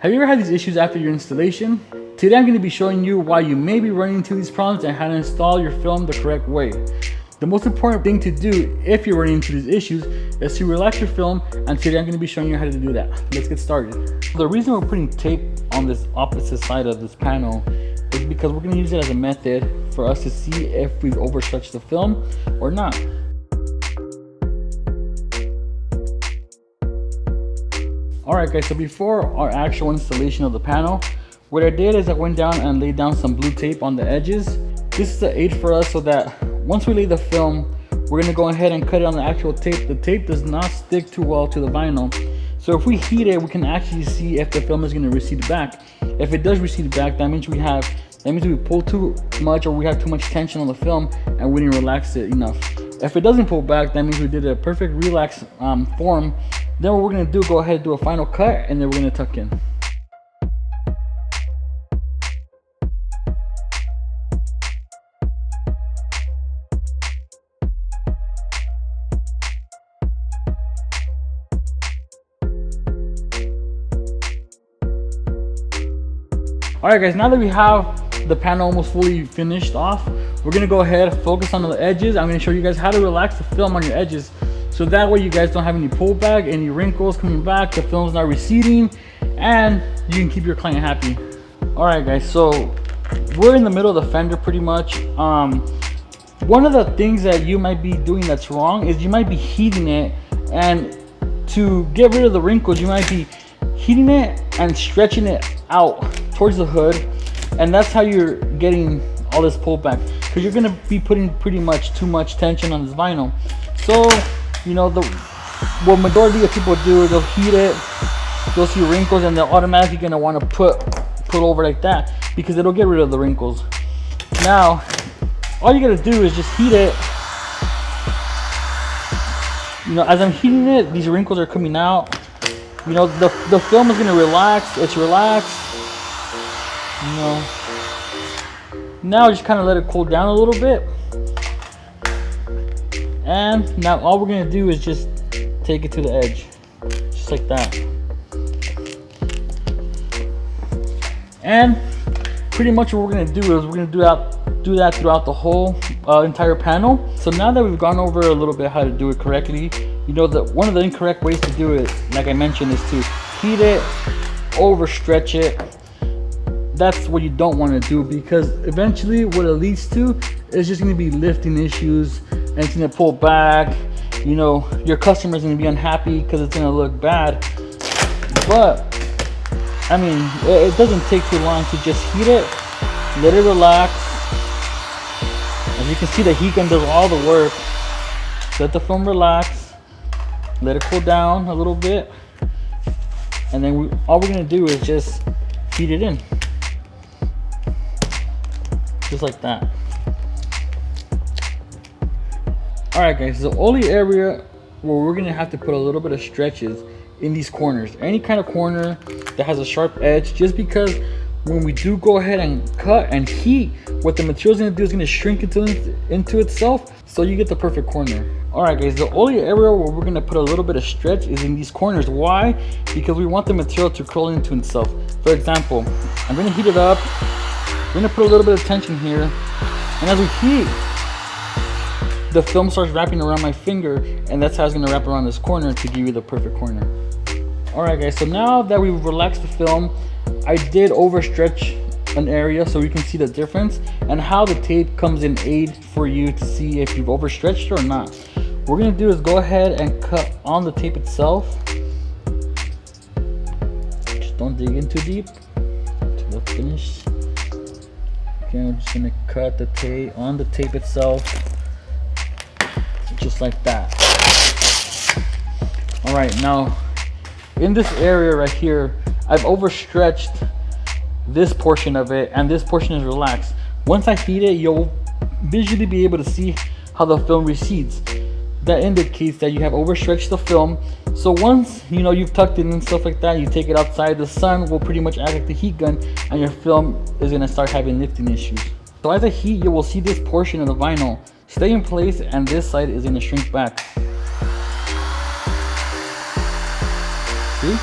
Have you ever had these issues after your installation? Today I'm going to be showing you why you may be running into these problems and how to install your film the correct way. The most important thing to do if you're running into these issues is to relax your film, and today I'm going to be showing you how to do that. Let's get started. The reason we're putting tape on this opposite side of this panel is because we're going to use it as a method for us to see if we've overstretched the film or not. Alright guys, so before our actual installation of the panel, what I did is I went down and laid down some blue tape on the edges. This is an aid for us so that once we lay the film, we're going to go ahead and cut it on the actual tape. The tape does not stick too well to the vinyl. So if we heat it, we can actually see if the film is going to recede back. If it does recede back, that means we pull too much or we have too much tension on the film and we didn't relax it enough. If it doesn't pull back, that means we did a perfect relax form. Then what we're going to do, go ahead and do a final cut, and then we're going to tuck in. Alright guys, now that we have the panel almost fully finished off, we're going to go ahead and focus on the edges. I'm going to show you guys how to relax the film on your edges. So that way you guys don't have any pullback, any wrinkles coming back, the film's not receding, and you can keep your client happy. Alright guys, so we're in the middle of the fender pretty much. One of the things that you might be doing that's wrong is you might be heating it, and to get rid of the wrinkles you might be heating it and stretching it out towards the hood, and that's how you're getting all this pullback, because you're going to be putting pretty much too much tension on this vinyl. So you know, what majority of people do, they'll heat it, they'll see wrinkles, and they're automatically going to want to put over like that because it'll get rid of the wrinkles. Now all you got to do is just heat it. You know, as I'm heating it, these wrinkles are coming out. You know, the film is going to relax. It's relaxed. You know, now just kind of let it cool down a little bit. And now all we're going to do is just take it to the edge, just like that. And pretty much what we're going to do is we're going to do that throughout the whole entire panel. So now that we've gone over a little bit how to do it correctly, you know that one of the incorrect ways to do it, like I mentioned, is to heat it, overstretch it. That's what you don't want to do, because eventually what it leads to is just going to be lifting issues, and it's going to pull back. You know, your customer's going to be unhappy because it's going to look bad. But I mean, it doesn't take too long to just heat it, let it relax. As you can see, the heat gun does all the work. Let the film relax, let it cool down a little bit, and then all we're going to do is just feed it in, just like that. Alright guys, the only area where we're going to have to put a little bit of stretches in these corners, any kind of corner that has a sharp edge, just because when we do go ahead and cut and heat, what the material's going to do is going to shrink into itself, so you get the perfect corner. Alright guys, the only area where we're going to put a little bit of stretch is in these corners. Why? Because we want the material to curl into itself. For example, I'm going to heat it up, we're going to put a little bit of tension here, and as we heat, the film starts wrapping around my finger, and that's how it's going to wrap around this corner to give you the perfect corner. Alright guys, so now that we've relaxed the film, I did overstretch an area so you can see the difference and how the tape comes in aid for you to see if you've overstretched or not. What we're going to do is go ahead and cut on the tape itself. Just don't dig in too deep to the finish. Okay, we're just going to cut the tape on the tape itself, just like that. Alright, now in this area right here, I've overstretched this portion of it, and this portion is relaxed. Once I heat it, you'll visually be able to see how the film recedes. That indicates that you have overstretched the film. So once you know you've tucked it in and stuff like that, you take it outside, the sun will pretty much act like the heat gun, and your film is going to start having lifting issues. So as I heat, you will see this portion of the vinyl stay in place, and this side is going to shrink back. See?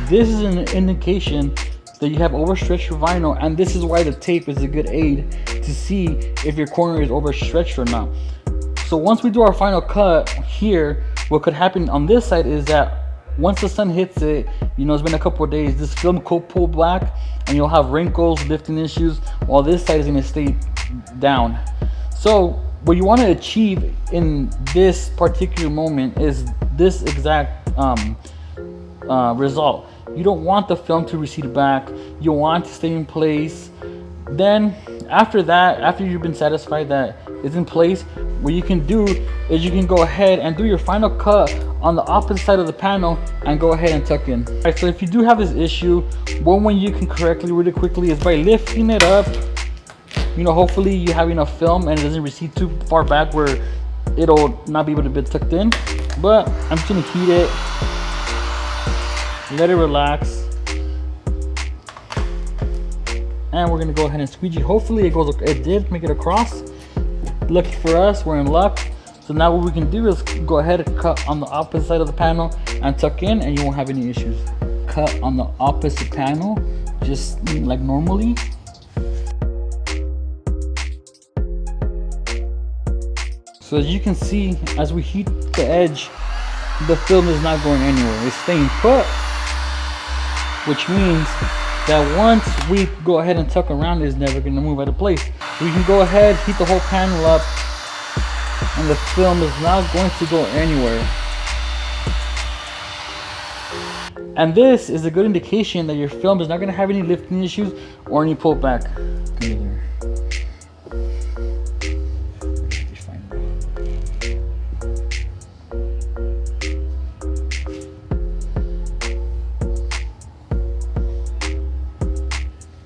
this is an indication that you have overstretched your vinyl, and this is why the tape is a good aid to see if your corner is overstretched or not. So once we do our final cut here, what could happen on this side is that once the sun hits it, you know, it's been a couple of days, this film could pull back and you'll have wrinkles, lifting issues, while this side is going to stay down. So what you want to achieve in this particular moment is this exact result. You don't want the film to recede back, you want to stay in place. Then after that, after you've been satisfied that it's in place, what you can do is you can go ahead and do your final cut on the opposite side of the panel and go ahead and tuck in. Alright, so if you do have this issue, one way you can correct it really quickly is by lifting it up. You know, hopefully you have enough film and it doesn't recede too far back where it'll not be able to be tucked in. But I'm just gonna heat it, let it relax, and we're gonna go ahead and squeegee. Hopefully it did make it across. Lucky for us, we're in luck. So now what we can do is go ahead and cut on the opposite side of the panel and tuck in, and you won't have any issues. Cut on the opposite panel, just like normally. So as you can see, as we heat the edge, the film is not going anywhere. It's staying put, which means that once we go ahead and tuck around, it's never going to move out of place. We can go ahead, heat the whole panel up, and the film is not going to go anywhere. And this is a good indication that your film is not going to have any lifting issues or any pullback.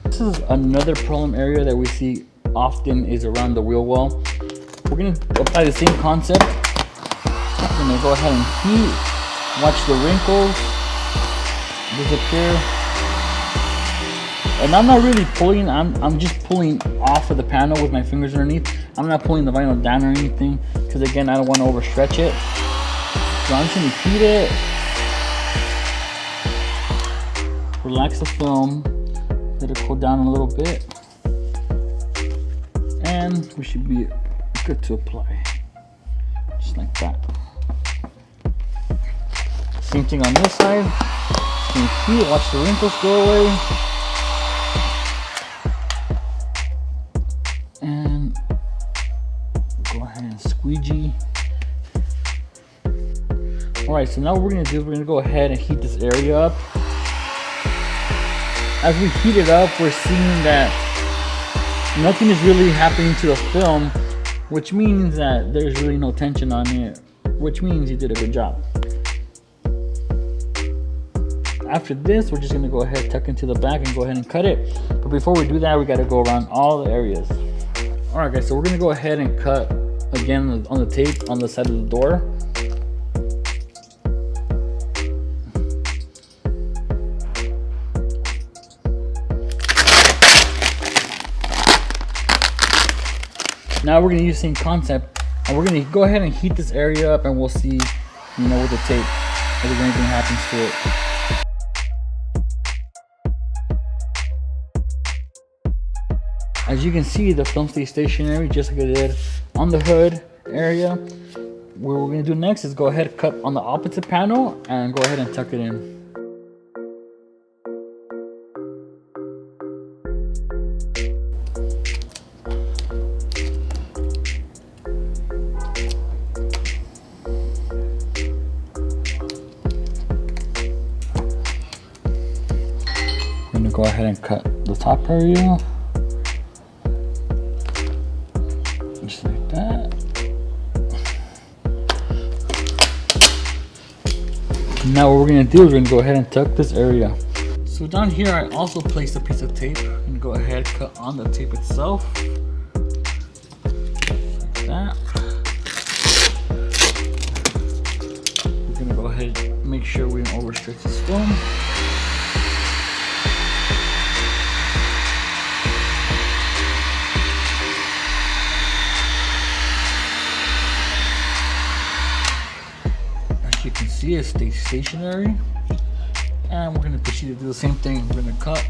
This is another problem area that we see often is around the wheel well. We're going to apply the same concept. I'm going to go ahead and heat, watch the wrinkles disappear. And I'm not really pulling, I'm just pulling off of the panel with my fingers underneath. I'm not pulling the vinyl down or anything because again, I don't want to overstretch it. So I'm just going to heat it, relax the film, let it cool down a little bit, and we should be good to apply, just like that. Same thing on this side. Just gonna heat, watch the wrinkles go away, and go ahead and squeegee. All right, so now what we're gonna do is we're gonna go ahead and heat this area up. As we heat it up, we're seeing that nothing is really happening to the film, which means that there's really no tension on it, which means you did a good job. After this, we're just gonna go ahead, tuck into the back and go ahead and cut it. But before we do that, we gotta go around all the areas. All right guys, so we're gonna go ahead and cut again on the tape on the side of the door. Now we're gonna use the same concept, and we're gonna go ahead and heat this area up, and we'll see, you know, with the tape, if anything happens to it. As you can see, the film stays stationary just like it did on the hood area. What we're gonna do next is go ahead and cut on the opposite panel and go ahead and tuck it in. Go ahead and cut the top area just like that. Now what we're going to do is we're going to go ahead and tuck this area. So down here I also placed a piece of tape and go ahead and cut on the tape itself like that. We're going to go ahead and make sure we don't overstretch this film. You can see it stays stationary, And we're gonna proceed to do the same thing. We're gonna cut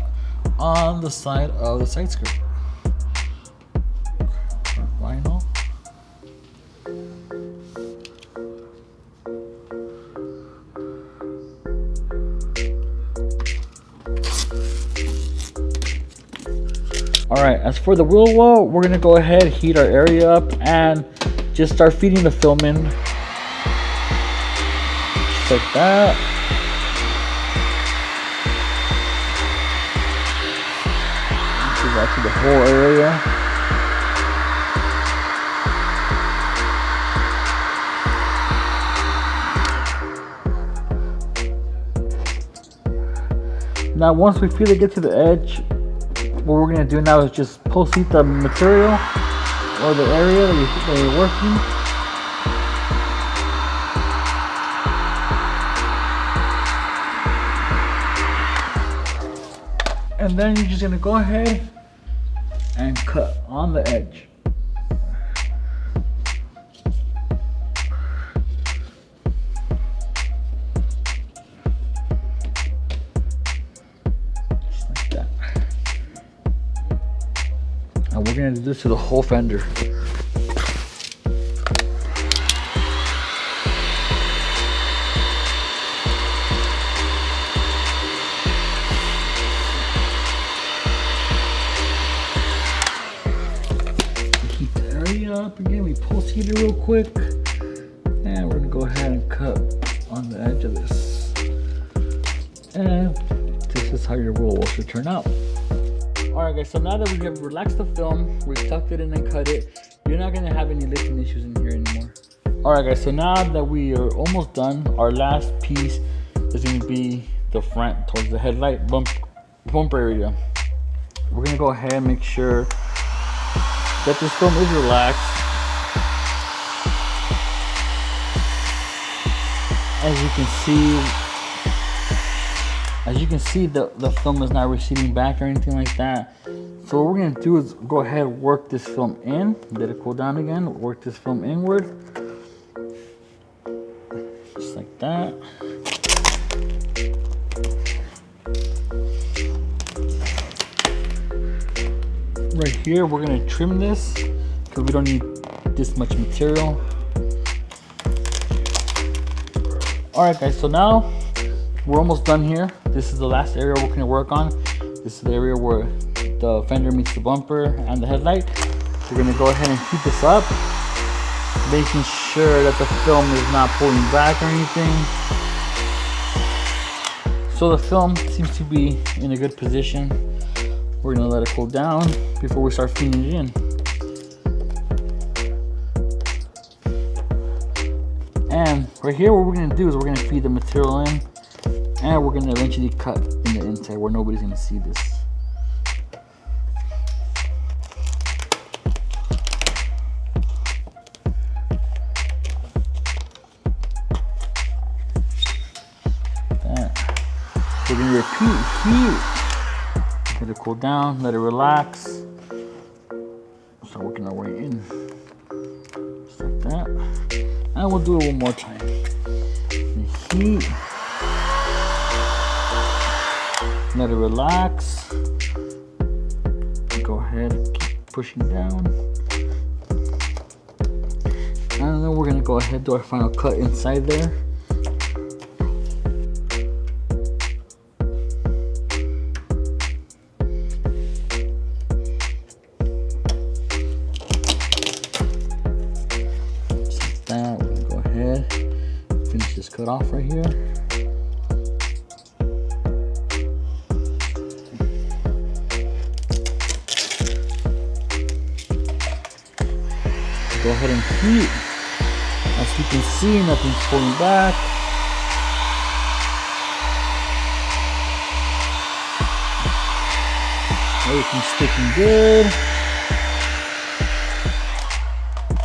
on the side of the side skirt. Vinyl. Alright, as for the wheel well, we're gonna go ahead, heat our area up, and just start feeding the film in. Just like that. Feed that to the whole area. Now once we feel it get to the edge, what we're going to do now is just post heat the material or the area that you're working. And then you're just going to go ahead and cut on the edge. And we're going to do this to the whole fender. Heat the area up again. We pulse heat it real quick. And we're going to go ahead and cut on the edge of this. And this is how your wheel should turn out. Alright guys, so now that we have relaxed the film, we've tucked it in and cut it, you're not going to have any lifting issues in here anymore. Alright guys, so now that we are almost done, our last piece is going to be the front towards the headlight bumper area. We're going to go ahead and make sure that this film is relaxed. As you can see, the film is not receding back or anything like that. So what we're going to do is go ahead and work this film in, let it cool down again, work this film inward, just like that. Right here, we're going to trim this because we don't need this much material. Alright guys, so now we're almost done here. This is the last area we're going to work on. This is the area where the fender meets the bumper and the headlight. We're going to go ahead and heat this up, making sure that the film is not pulling back or anything. So the film seems to be in a good position. We're going to let it cool down before we start feeding it in. And right here, what we're going to do is we're going to feed the material in, and we're going to eventually cut in the inside where nobody's going to see this. We're going to repeat heat. Let it cool down, let it relax. Start working our way in. Just like that. And we'll do it one more time. Heat. Let it relax. Go ahead, keep pushing down. And then we're gonna go ahead and do our final cut inside there. Just like that, we're gonna go ahead, finish this cut off right here. Go ahead and heat. As you can see, nothing's pulling back. Everything's sticking good.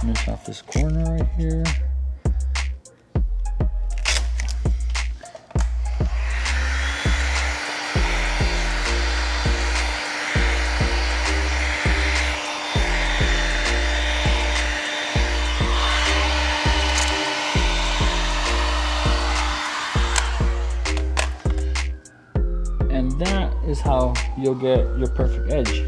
Finish off this corner right here. And that is how you'll get your perfect edge.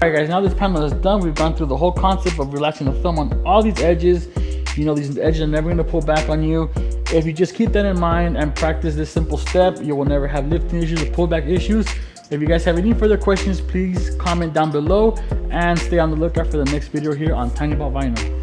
Alright guys, now this panel is done. We've gone through the whole concept of relaxing the film on all these edges. You know, these edges are never going to pull back on you. If you just keep that in mind and practice this simple step, you will never have lifting issues or pullback issues. If you guys have any further questions, please comment down below and stay on the lookout for the next video here on Tiny Ball Vinyl.